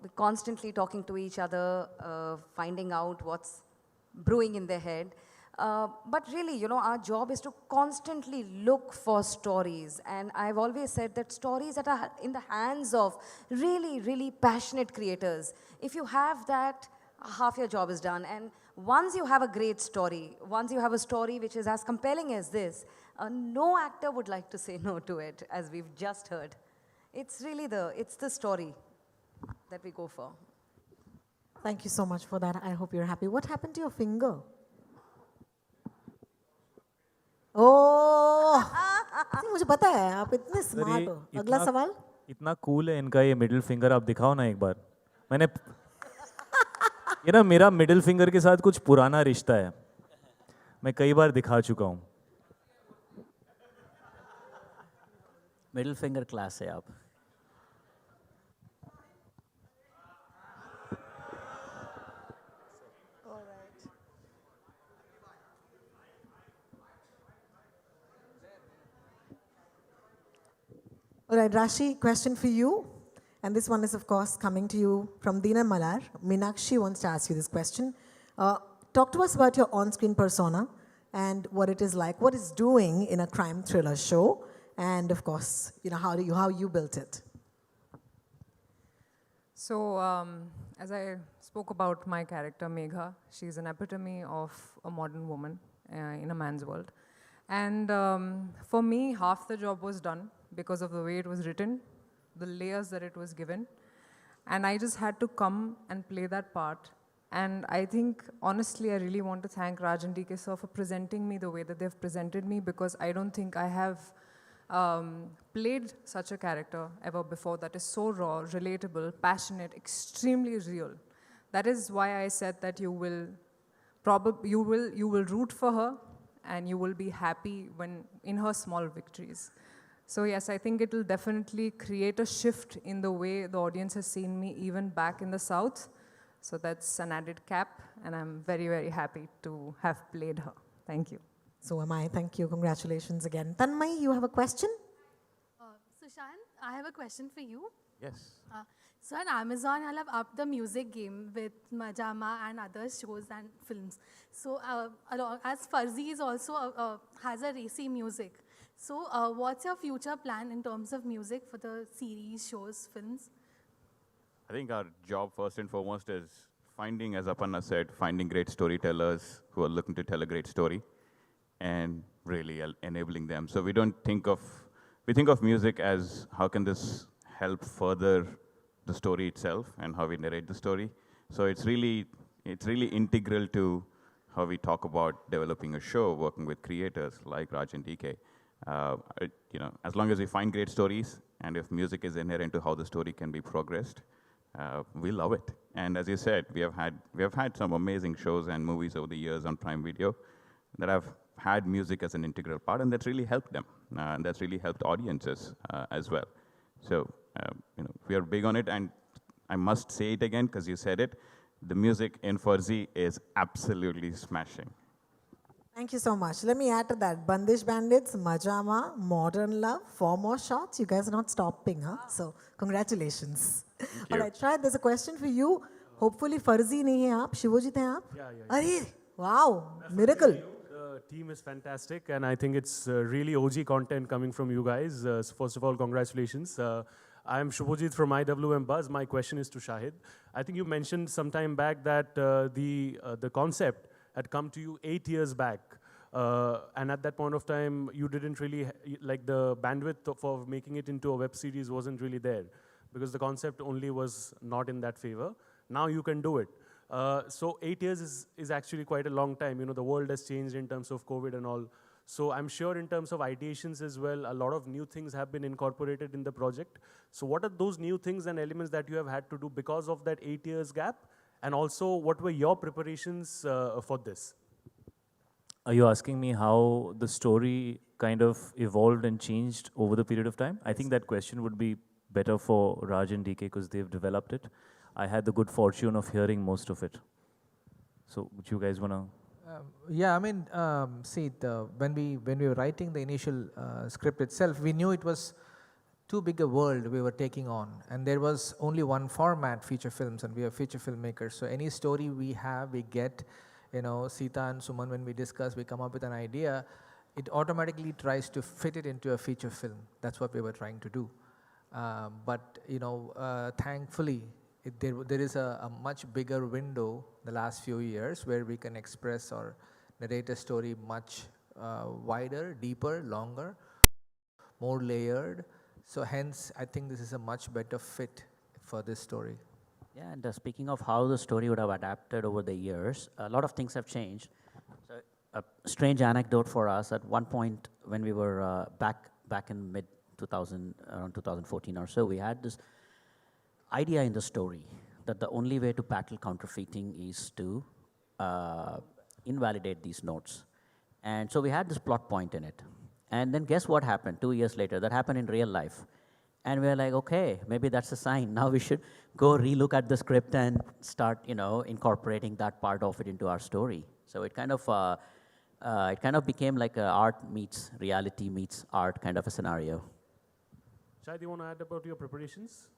We're constantly talking to each other, finding out what's brewing in their head. But really, you know, our job is to constantly look for stories. And I've always said that stories that are in the hands of really, really passionate creators, if you have that, half your job is done. And once you have a great story, once you have a story which is as compelling as this, no actor would like to say no to it, as we've just heard. It's really it's the story that we go for.
Thank you so much for that. I hope you're happy. What happened to your finger? ओह, मुझे पता है आप इतने smart हो. अगला सवाल.
इतना cool है इनका ये मिडिल फिंगर, आप दिखाओ ना एक बार. मैंने ये ना, मेरा मिडिल फिंगर के साथ कुछ पुराना रिश्ता है, मैं कई बार दिखा चुका हूँ.
मिडिल फिंगर क्लास है आप.
All right, Raashi, question for you. And this one is, of course, coming to you from Dina Malar. Meenakshi wants to ask you this question. Talk to us about your on-screen persona and what it is like, what it's doing in a crime thriller show, and of course, you know, how you built it.
So, as I spoke about my character, Megha, she's an epitome of a modern woman in a man's world. And for me, half the job was done because of the way it was written, the layers that it was given. And I just had to come and play that part. And I think, honestly, I really want to thank Raj and DK sir for presenting me the way that they've presented me, because I don't think I have played such a character ever before that is so raw, relatable, passionate, extremely real. That is why I said that you will root for her and you will be happy when in her small victories. So yes, I think it will definitely create a shift in the way the audience has seen me even back in the South. So that's an added cap, and I'm very, very happy to have played her. Thank you.
So am I. Thank you. Congratulations again. Tanmay, you have a question?
Sushan, I have a question for you.
Yes.
So on Amazon, I'll have upped the music game with Majama and other shows and films. So as Farzi is also has a racy music. So what's your future plan in terms of music for the series, shows, films?
I think our job first and foremost is finding, as Aparna said, finding great storytellers who are looking to tell a great story and really enabling them. So we think of music as how can this help further the story itself and how we narrate the story. So it's really integral to how we talk about developing a show, working with creators like Raj and DK. You know, as long as we find great stories and if music is inherent to how the story can be progressed, we love it. And as you said, we have had some amazing shows and movies over the years on Prime Video that have had music as an integral part, and that's really helped them, and that's really helped audiences as well. So you know, we are big on it, and I must say it again because you said it. The music in Farzi is absolutely smashing.
Thank you so much. Let me add to that. Bandish Bandits, Majama, Modern Love, 4 more shots. You guys are not stopping, huh? So, congratulations. All right, Shahid, there's a question for you. Hopefully, Farzi nahi hai aap, Shivojit hai aap.
Yeah.
Arey, wow, miracle.
The team is fantastic, and I think it's really OG content coming from you guys. So first of all, congratulations. I'm Shubhajit from IWM Buzz. My question is to Shahid. I think you mentioned some time back that the concept had come to you 8 years back. And at that point of time, you didn't really, like the bandwidth for making it into a web series wasn't really there because the concept only was not in that favor. Now you can do it. So 8 years is actually quite a long time. You know, the world has changed in terms of COVID and all. So I'm sure in terms of ideations as well, a lot of new things have been incorporated in the project. So what are those new things and elements that you have had to do because of that 8 years gap? And also, what were your preparations for this?
Are you asking me how the story kind of evolved and changed over the period of time? I think that question would be better for Raj and DK because they've developed it. I had the good fortune of hearing most of it. So would you guys want to?
Yeah, I mean, see, when we were writing the initial script itself, we knew it was too big a world we were taking on, and there was only one format, feature films, and we are feature filmmakers. So any story we have, we get, you know, Sita and Suman, when we discuss, we come up with an idea, it automatically tries to fit it into a feature film. That's what we were trying to do. But you know, thankfully, there is a much bigger window the last few years where we can express or narrate a story much wider, deeper, longer, more layered. So hence, I think this is a much better fit for this story.
Yeah, and speaking of how the story would have adapted over the years, a lot of things have changed. So a strange anecdote for us, at one point when we were back in mid-2000, around 2014 or so, we had this idea in the story that the only way to battle counterfeiting is to invalidate these notes. And so we had this plot point in it. And then guess what happened 2 years later? That happened in real life. And we're like, okay, maybe that's a sign. Now we should go relook at the script and start, you know, incorporating that part of it into our story. So it kind of became like a art meets reality meets art kind of a scenario.
Shahid, you want to add about your preparations?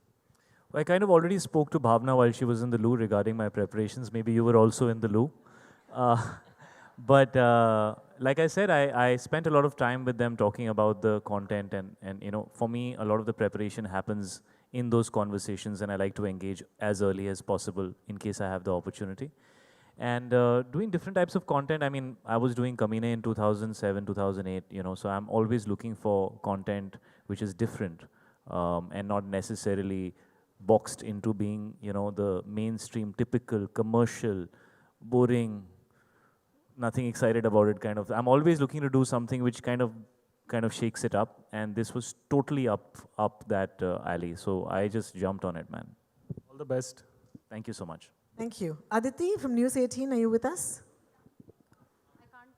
I kind of already spoke to Bhavna while she was in the loo regarding my preparations. Maybe you were also in the loo. But like I said, I spent a lot of time with them talking about the content, and you know, for me, a lot of the preparation happens in those conversations, and I like to engage as early as possible in case I have the opportunity. And doing different types of content, I mean, I was doing Kamine in 2007, 2008, you know, so I'm always looking for content which is different and not necessarily boxed into being, you know, the mainstream, typical, commercial, boring, nothing excited about it kind of. I'm always looking to do something which kind of shakes it up, and this was totally up that alley. So I just jumped on it, man.
All the best.
Thank you so much.
Thank you. Aditi from News 18, are you with us? I can't.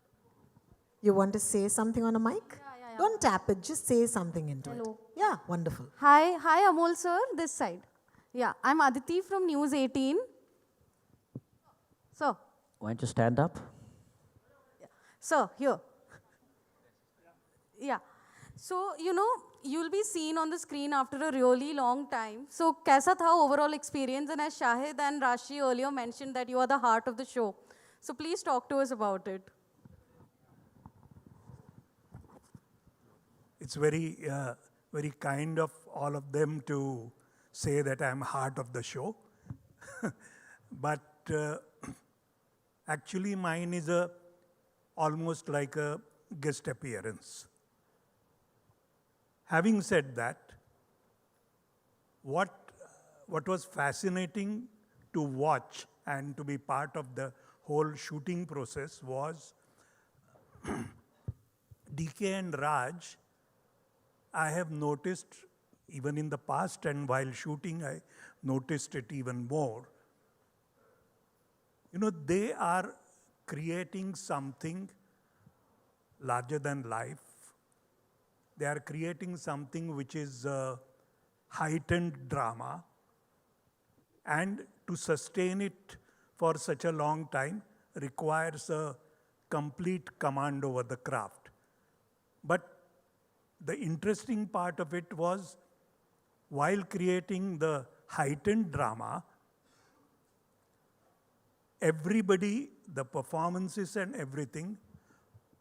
You want to say something on a mic?
Yeah.
Don't tap it, just say something into it.
Hello.
Yeah, wonderful.
Hi Amol sir, this side. Yeah, I'm Aditi from News 18. So.
Why don't you stand up?
Sir, here. Yeah. So, you know, you'll be seen on the screen after a really long time. So, kaisa tha overall experience? And as Shahid and Raashi earlier mentioned that you are the heart of the show. So, please talk to us about it.
It's very, very kind of all of them to say that I'm heart of the show. But actually mine is almost like a guest appearance. Having said that, what was fascinating to watch and to be part of the whole shooting process was DK and Raj, I have noticed even in the past, and while shooting I noticed it even more. You know, they are creating something larger than life. They are creating something which is heightened drama, and to sustain it for such a long time requires a complete command over the craft. But the interesting part of it was, while creating the heightened drama, everybody, the performances and everything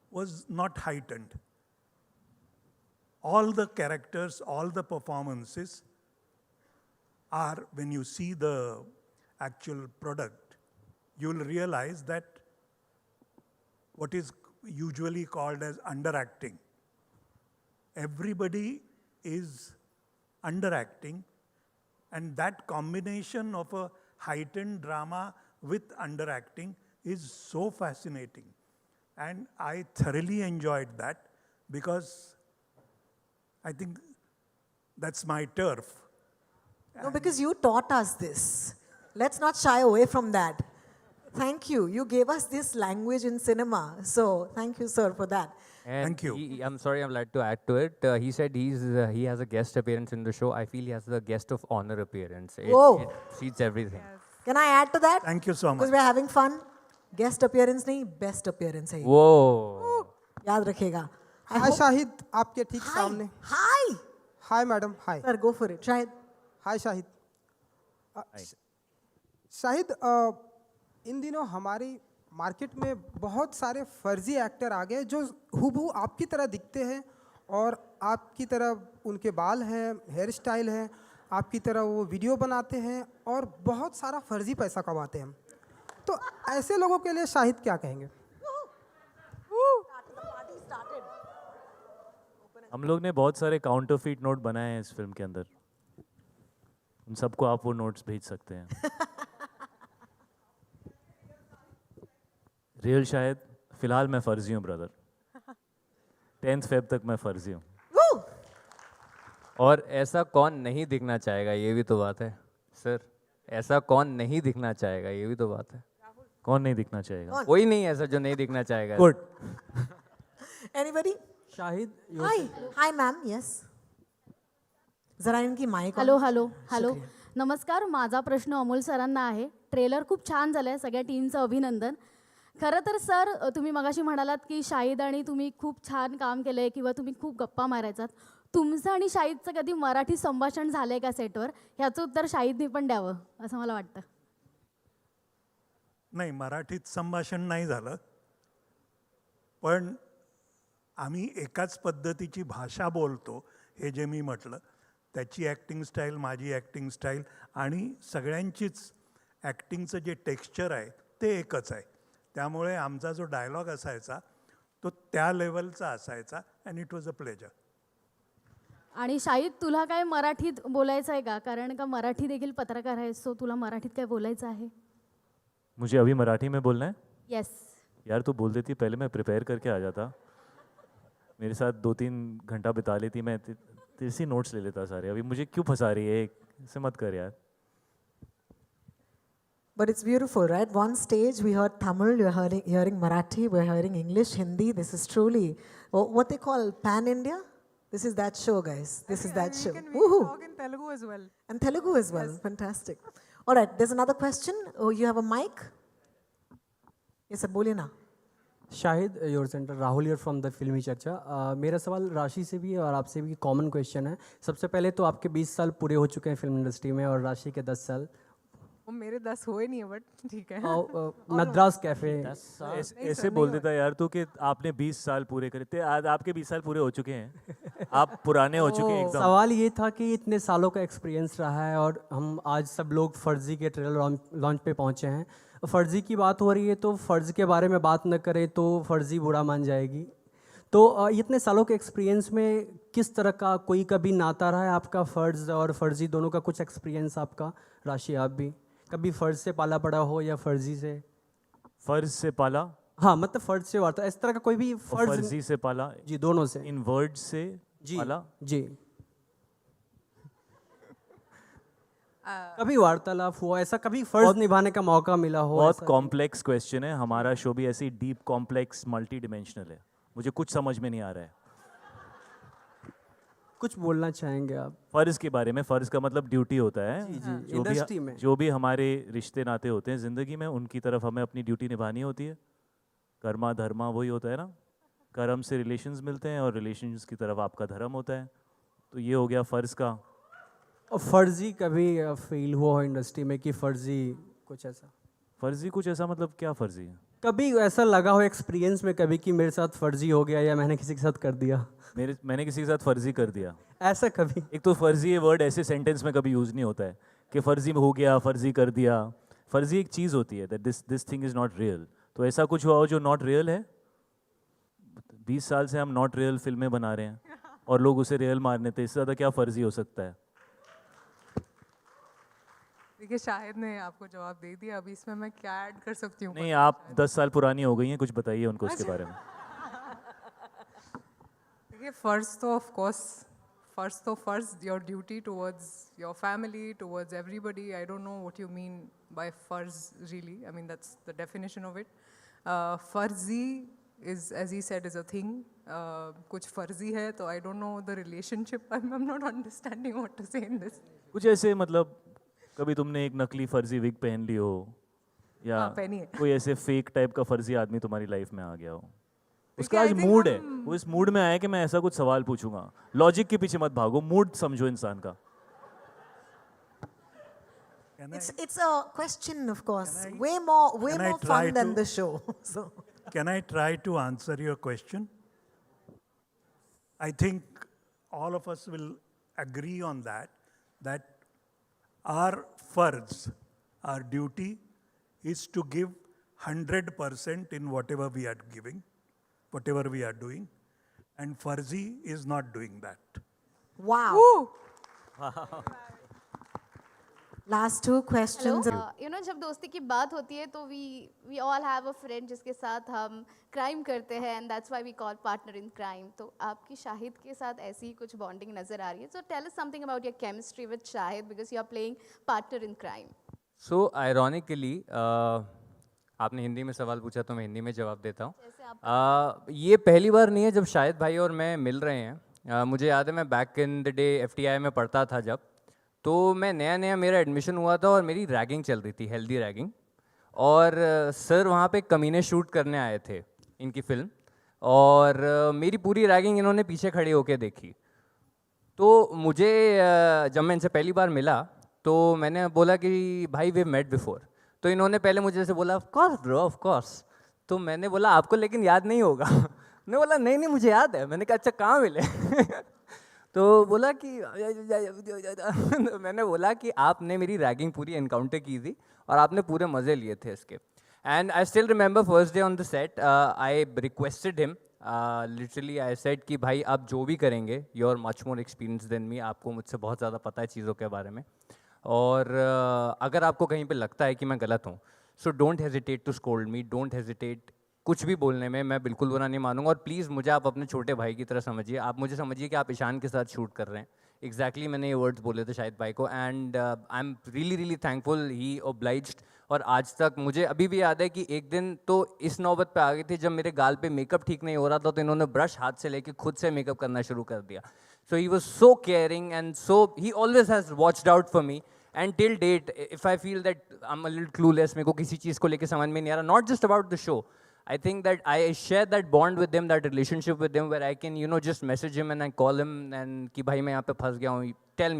was not heightened. All the characters, all the performances or when you see the actual product, you'll realize that what is usually called as underacting. Everybody is underacting, and that combination of a heightened drama with underacting is so fascinating. And I thoroughly enjoyed that because I think that's my turf.
No, because you taught us this. Let's not shy away from that. Thank you. You gave us this language in cinema. So thank you, sir, for that.
And
Thank you.
I'm sorry, I'm like to add to it. He said he has a guest appearance in the show. I feel he has the guest of honor appearance.
Whoa.
It seats everything.
Can I add to that?
Thank you so much.
Because we're having fun. Guest appearance नहीं, best appearance है ये.
Whoa.
याद रखेगा.
हाय शाहिद, आपके ठीक सामने.
Hi.
Hi madam, hi.
Sir, go for it. Shahid.
हाय शाहिद. शाहिद, इन दिनों हमारी मार्केट में बहुत सारे फर्जी एक्टर आ गए जो हूबहू आपकी तरह दिखते हैं और आपकी तरह उनके बाल हैं, हेयर स्टाइल है, आपकी तरह वो वीडियो बनाते हैं और बहुत सारा फर्जी पैसा कमाते हैं. तो ऐसे लोगों के लिए शाहिद क्या कहेंगे?
हम लोग ने बहुत सारे काउंटरफीट नोट बनाए हैं इस फिल्म के अंदर. उन सबको आप वो नोट्स भेज सकते हैं. रियल शायद फिलहाल मैं फर्जी हूँ ब्रदर. 10th Feb तक मैं फर्जी हूँ.
और ऐसा कौन नहीं दिखना चाहेगा, ये भी तो बात है सर. ऐसा कौन नहीं दिखना चाहेगा, ये भी तो बात है.
कौन नहीं दिखना चाहेगा?
कोई नहीं ऐसा जो नहीं दिखना चाहेगा.
Good.
Anybody?
Shahid.
Hi. Hi, ma'am. Yes. जरा इनकी माइक.
हॅलो. नमस्कार. माझा प्रश्न अमोल सरांना आहे. ट्रेलर खूप छान झालं आहे, सगळ्या टीमचं अभिनंदन. खरं तर सर, तुम्ही मगाशी म्हणालात की शाहिद आणि तुम्ही खूप छान काम केलं आहे किंवा तुम्ही खूप गप्पा मारायचात. तुमचं आणि शाहिदचं कधी मराठी संभाषण झालं आहे का सेटवर? ह्याचं उत्तर शाहिदने पण द्यावं असं मला वाटतं.
नाही, मराठीत संभाषण नाही झालं, पण आम्ही एकाच पद्धतीची भाषा बोलतो हे जे मी म्हटलं, त्याची ॲक्टिंग स्टाईल, माझी ॲक्टिंग स्टाईल आणि सगळ्यांचीच ॲक्टिंगचं जे टेक्स्चर आहे ते एकच आहे. त्यामुळे आमचा जो डायलॉग असायचा तो त्या लेवलचा असायचा and it was a pleasure.
आणि शाहिद, तुला काय मराठीत बोलायचं आहे का? कारण का मराठी देखील पत्रकार आहे, सो तुला मराठीत काय बोलायचं आहे?
मुझे अभी मराठी में बोलना है?
येस.
यार तू बोल देती पहले, मैं प्रिपेयर करके आ जाता. मेरे साथ 2-3 घंटा बिता लेती, मैं तेरे से नोट्स ले लेता सारे. अभी मुझे क्यों फंसा रही है? ऐसे मत कर यार.
But it's beautiful, right? One stage we heard Tamil, you're hearing Marathi, we're hearing English, Hindi. This is truly what they call pan-India. This is that show, guys. This is that show.
We can talk in Telugu as well.
And Telugu as well. Yes. Fantastic. All right, there's another question. Oh, you have a mic? Yes, sir. बोलिए ना.
Shahid, your centre Rahul here from the फिल्मी चर्चा. मेरा सवाल राशि से भी है और आपसे भी कॉमन क्वेश्चन है. सबसे पहले तो आपके 20 साल पूरे हो चुके हैं फिल्म इंडस्ट्री में और राशि के 10 साल.
वो मेरे 10 हुए नहीं है, बट ठीक है.
मद्रास कैफे.
ऐसे बोल देता यार तू कि आपने 20 साल पूरे करे थे. आज आपके 20 साल पूरे हो चुके हैं. आप पुराने हो चुके हैं एकदम.
सवाल ये था कि इतने सालों का एक्सपीरियंस रहा है और हम आज सब लोग फर्जी के ट्रेलर लॉन्च पे पहुंचे हैं. फर्जी की बात हो रही है तो फर्ज के बारे में बात न करें तो फर्जी बुरा मान जाएगी. तो इतने सालों के एक्सपीरियंस में किस तरह का कोई कभी नाता रहा है आपका फर्ज और फर्जी दोनों का? कुछ एक्सपीरियंस आपका? राशि, आप भी कभी फर्ज से पाला पड़ा हो या फर्जी से?
फर्ज से पाला?
हाँ, मतलब फर्ज से वार्ता, इस तरह का कोई भी
फर्जी से पाला?
जी, दोनों से.
इन वर्ड से
जी
पाला?
जी. कभी वार्तालाप हुआ ऐसा, कभी फर्ज निभाने का मौका मिला हो?
बहुत कॉम्प्लेक्स क्वेश्चन है. हमारा शो भी ऐसी डीप कॉम्प्लेक्स मल्टी डिमेंशनल है. मुझे कुछ समझ में नहीं आ रहा है.
कुछ बोलना चाहेंगे आप
फ़र्ज़ के बारे में? फ़र्ज़ का मतलब ड्यूटी होता है.
जी, इंडस्ट्री में
जो भी हमारे रिश्ते नाते होते हैं ज़िंदगी में, उनकी तरफ हमें अपनी ड्यूटी निभानी होती है. कर्मा धर्मा वही होता है ना. कर्म से रिलेशंस मिलते हैं और रिलेशंस की तरफ आपका धर्म होता है. तो ये हो गया फ़र्ज़ का.
और फर्जी कभी फील हुआ हो इंडस्ट्री में कि फर्जी कुछ ऐसा?
फर्जी कुछ ऐसा मतलब क्या फर्जी है?
कभी ऐसा लगा हो एक्सपीरियंस में कभी कि मेरे साथ फर्जी हो गया या मैंने किसी के साथ कर दिया?
मैंने किसी के साथ फर्जी कर दिया.
ऐसा कभी?
एक तो फर्जी ये वर्ड ऐसे सेंटेंस में कभी यूज़ नहीं होता है. कि फर्जी में हो गया, फर्जी कर दिया. फर्जी एक चीज़ होती है, that this thing is not real. तो ऐसा कुछ हुआ हो जो नॉट रियल है? 20 साल से हम नॉट रियल फिल्में बना रहे हैं और लोग उसे रियल मारने थे, इससे ज़्यादा क्या फर्जी हो सकता है?
देखिए शाहिद ने आपको जवाब दे दिया, अभी इसमें मैं क्या ऐड कर सकती हूँ?
नहीं, आप 10 साल पुरानी हो गई हैं, कुछ बताइए उनको उसके बारे में.
देखिए first your duty towards your family, towards everybody. I don't know what you mean by फर्ज really. I mean that's the definition of it. फर्जी is, as he said, is a thing. कुछ फर्जी है तो I don't know the relationship. I'm not understanding what to say in this.
कुछ ऐसे मतलब कभी तुमने एक नकली फर्जी विग पहन ली हो या
पहनी है.
कोई ऐसे फेक टाइप का फर्जी आदमी तुम्हारी लाइफ में आ गया हो, उसका आज मूड है, वो इस मूड में आया कि मैं ऐसा कुछ सवाल पूछूंगा. लॉजिक के पीछे मत भागो, मूड समझो इंसान का.
It's a question, of course. Way more fun than the show. So.
Can I try to answer your question? I think all of us will agree on that our farz, our duty is to give 100% in whatever we are giving, whatever we are doing, and Farzi is not doing that.
Wow. Last two questions.
You know जब दोस्ती की बात होती है तो we all have a friend जिसके साथ हम क्राइम करते हैं and that's why we call partner in crime. तो आपकी शाहिद के साथ ऐसी ही कुछ बॉन्डिंग नजर आ रही है. So tell us something about your chemistry with Shahid because you are playing partner in crime.
So ironically आपने हिंदी में सवाल पूछा तो मैं हिंदी में जवाब देता हूँ. ये पहली बार नहीं है जब शाहिद भाई और मैं मिल रहे हैं. मुझे याद है मैं back in the day FTI में पढ़ता था जब, तो मैं नया मेरा एडमिशन हुआ था और मेरी रैगिंग चल रही थी, हेल्दी रैगिंग. और सर वहाँ पे कमीने शूट करने आए थे इनकी फिल्म, और मेरी पूरी रैगिंग इन्होंने पीछे खड़े होके देखी. तो मुझे जब मैं इनसे पहली बार मिला तो मैंने बोला कि भाई वी मेट बिफोर. तो इन्होंने पहले मुझे ऐसे बोला of course bro of course. तो मैंने बोला आपको लेकिन याद नहीं होगा. उन्होंने बोला नहीं मुझे याद है. मैंने कहा अच्छा कहाँ मिले? तो बोला कि मैंने बोला कि आपने मेरी रैगिंग पूरी एनकाउंटर की थी और आपने पूरे मज़े लिए थे इसके. And I still remember first day on the set I requested him, literally I said कि भाई आप जो भी करेंगे you are much more experience than me, आपको मुझसे बहुत ज़्यादा पता है चीज़ों के बारे में, और अगर आपको कहीं पे लगता है कि मैं गलत हूँ so don't hesitate to scold me, don't hesitate कुछ भी बोलने में, मैं बिल्कुल बुरा नहीं मानूंगा. और प्लीज़ मुझे आप अपने छोटे भाई की तरह समझिए. आप मुझे समझिए कि आप ईशान के साथ शूट कर रहे हैं. एग्जैक्टली मैंने ये वर्ड्स बोले थे शाहिद भाई को. And I am really thankful he obliged. और आज तक मुझे अभी भी याद है कि एक दिन तो इस नौबत पे आ गई थी जब मेरे गाल पे मेकअप ठीक नहीं हो रहा था तो इन्होंने ब्रश हाथ से लेके खुद से मेकअप करना शुरू कर दिया. So he was so caring and so he always has watched out for me. And till date if I feel that I am a little clueless, मेरे को किसी चीज़ को लेकर समझ में नहीं आ रहा, not just about the show, I think that I share that bond with him, that relationship with him, where I can, you know, just message him and I call him and कि भाई मैं यहाँ पे फंस गया हूँ, tell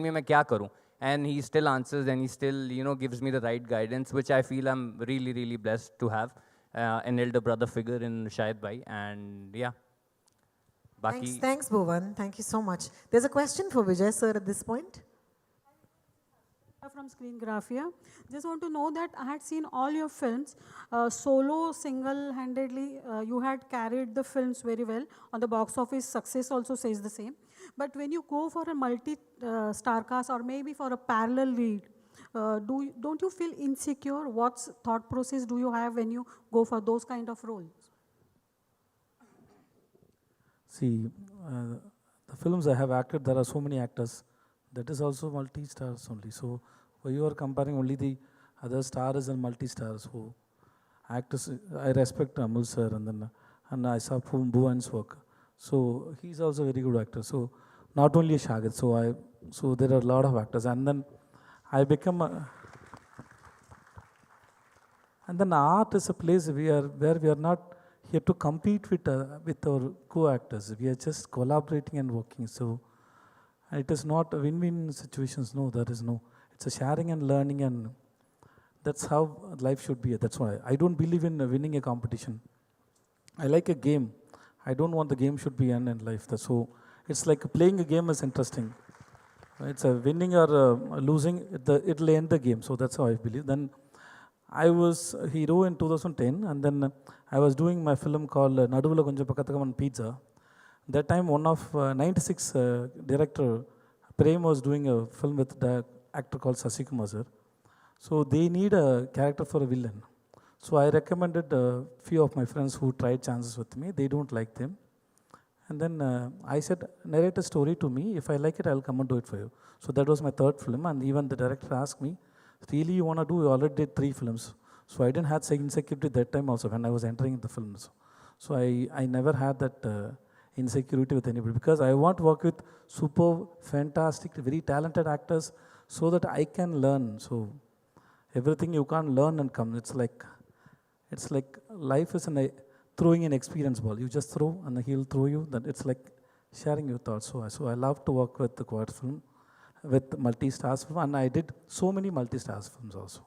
me मैं क्या करूँ, and he still answers and he still, you know, gives me the right guidance, which I feel I'm really blessed to have an elder brother figure in Shahid bhai. And yeah,
Thanks Bhuvan, thank you so much. There's a question for Vijay sir at this point.
From Screen Graphia. Just want to know that I had seen all your films solo, single-handedly. You had carried the films very well on the box office. Success also says the same. But when you go for a multi-star cast or maybe for a parallel lead, don't you feel insecure? What thought process do you have when you go for those kind of roles?
See, the films I have acted, there are so many actors. That is also multi-stars only. So you are comparing only the other stars and multi-stars. So actors, I respect Amul sir and I saw Bhuvan's work. So he's also a very good actor. So not only Shahid. So there are a lot of actors. And then I become and then art is a place where we are not here to compete with our co-actors. We are just collaborating and working. So it is not a win-win situations. No, there is no. It's a sharing and learning, and that's how life should be. That's why I don't believe in winning a competition. I like a game. I don't want the game should be end in life. So it's like playing a game is interesting. It's a winning or losing, it'll end the game. So that's how I believe. Then I was a hero in 2010, and then I was doing my film called Naduvula Konja Pakathakam on Pizza. That time, one of 96 director, Prem, was doing a film with the actor called Sasikumar sir. So they need a character for a villain. So I recommended a few of my friends who tried chances with me. They don't like them. And then I said, narrate a story to me. If I like it, I'll come and do it for you. So that was my third film. And even the director asked me, really you want to do? You already did 3 films. So I didn't have insecurity that time also when I was entering the films. So I never had that insecurity with anybody because I want to work with super fantastic, very talented actors so that I can learn. So everything you can't learn and come. It's like life is throwing an experience ball. You just throw and he'll throw you. Then it's like sharing your thoughts. So I love to work with the quad film, with multi-stars film, and I did so many multi-stars films also.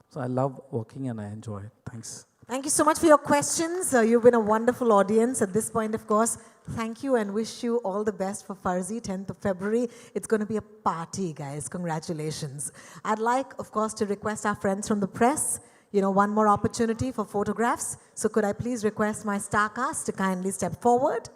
So I love working and I enjoy it. Thanks.
Thank you so much for your questions. You've been a wonderful audience. At this point, of course, thank you and wish you all the best for Farzi, 10th of February. It's going to be a party, guys. Congratulations. I'd like, of course, to request our friends from the press, one more opportunity for photographs. So could I please request my star cast to kindly step forward?